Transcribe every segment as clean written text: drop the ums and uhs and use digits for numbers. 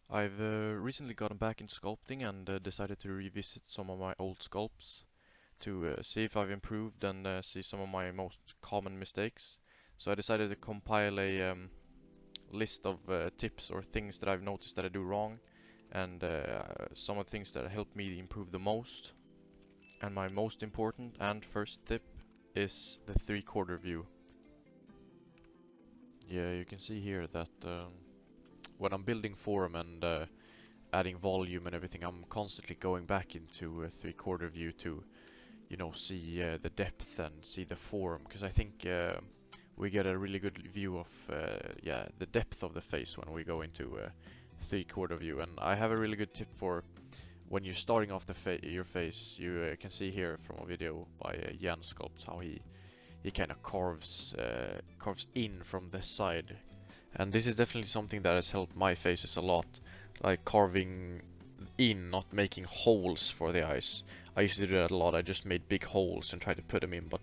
I've recently gotten back in sculpting and decided to revisit some of my old sculpts to see if I've improved and see some of my most common mistakes. So I decided to compile a list of tips or things that I've noticed that I do wrong and some of the things that help me improve the most. And my most important and first tip is the three-quarter view. Yeah, you can see here that when I'm building form and adding volume and everything, I'm constantly going back into a three-quarter view to, see the depth and see the form, because I think we get a really good view of, the depth of the face when we go into three-quarter view. And I have a really good tip for when you're starting off your face. You can see here from a video by Jan Sculpts how he kind of carves in from the side. And this is definitely something that has helped my faces a lot, like carving in, not making holes for the eyes. I used to do that a lot. I just made big holes and tried to put them in, but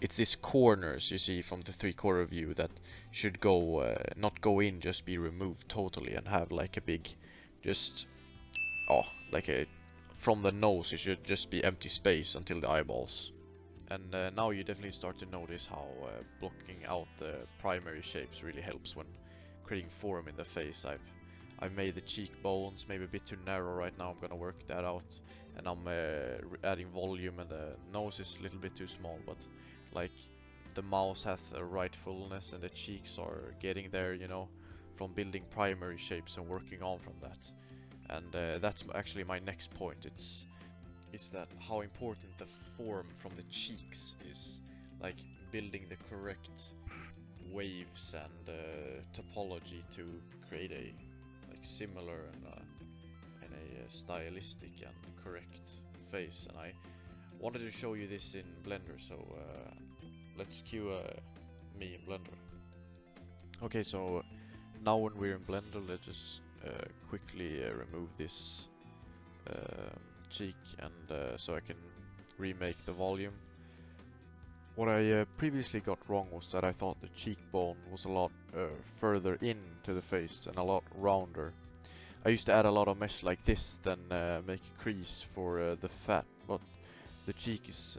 it's these corners you see from the three-quarter view that should go, not go in, just be removed totally and have like a big, just, like a, from the nose it should just be empty space until the eyeballs. And now you definitely start to notice how blocking out the primary shapes really helps when creating form in the face. I've made the cheekbones maybe a bit too narrow right now. I'm gonna work that out, and I'm adding volume, and the nose is a little bit too small, but like the mouth has a right fullness and the cheeks are getting there, from building primary shapes and working on from that. And that's actually my next point. Is that how important the form from the cheeks is, like building the correct waves and topology to create a similar and a stylistic and correct face. And I wanted to show you this in Blender, so let's cue me in Blender. Okay, so now when we're in Blender, let's just quickly remove this cheek, and so I can remake the volume. What I previously got wrong was that I thought the cheekbone was a lot further into the face and a lot rounder. I used to add a lot of mesh like this, then make a crease for the fat, but the cheek is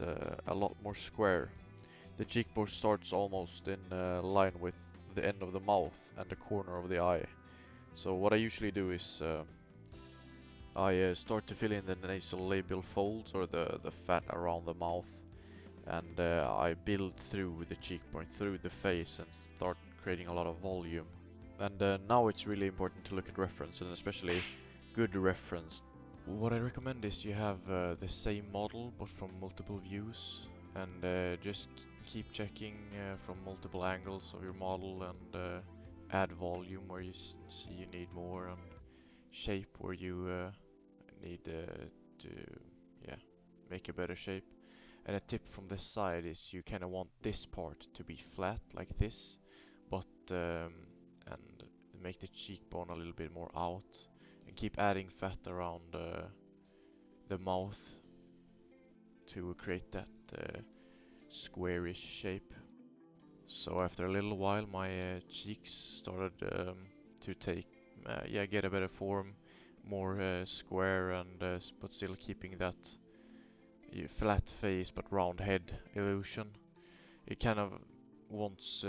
a lot more square. The cheekbone starts almost in line with the end of the mouth and the corner of the eye. So what I usually do is I start to fill in the nasal labial folds, or the fat around the mouth, and I build through the cheekbone, through the face, and start creating a lot of volume. And now it's really important to look at reference, and especially good reference. What I recommend is you have the same model but from multiple views, and just keep checking from multiple angles of your model, and add volume where you see you need more, and shape where you need to make a better shape. And a tip from this side is you kind of want this part to be flat like this, but and make the cheekbone a little bit more out, and keep adding fat around the mouth to create that squarish shape. So after a little while my cheeks started to get a better form, more square, and but still keeping that flat face but round head illusion. It kind of wants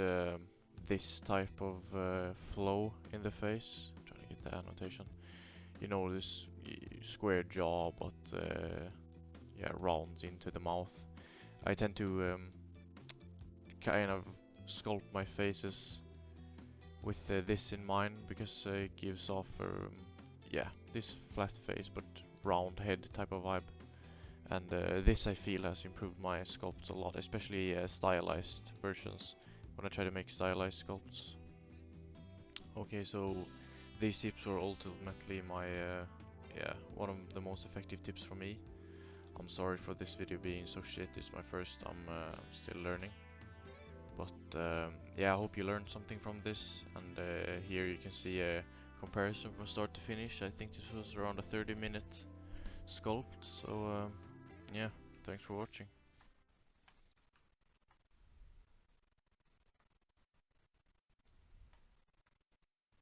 this type of flow in the face. I'm trying to get the annotation. This square jaw, but rounds into the mouth. I tend to kind of sculpt my faces with this in mind, because it gives off this flat face but round head type of vibe. And this I feel has improved my sculpts a lot, especially stylized versions, when I try to make stylized sculpts. Okay, so these tips were ultimately my one of the most effective tips for me. I'm sorry for this video being so shit. It's my first. I'm still learning. But I hope you learned something from this. And here you can see a comparison from start to finish. I think this was around a 30-minute sculpt. So yeah, thanks for watching.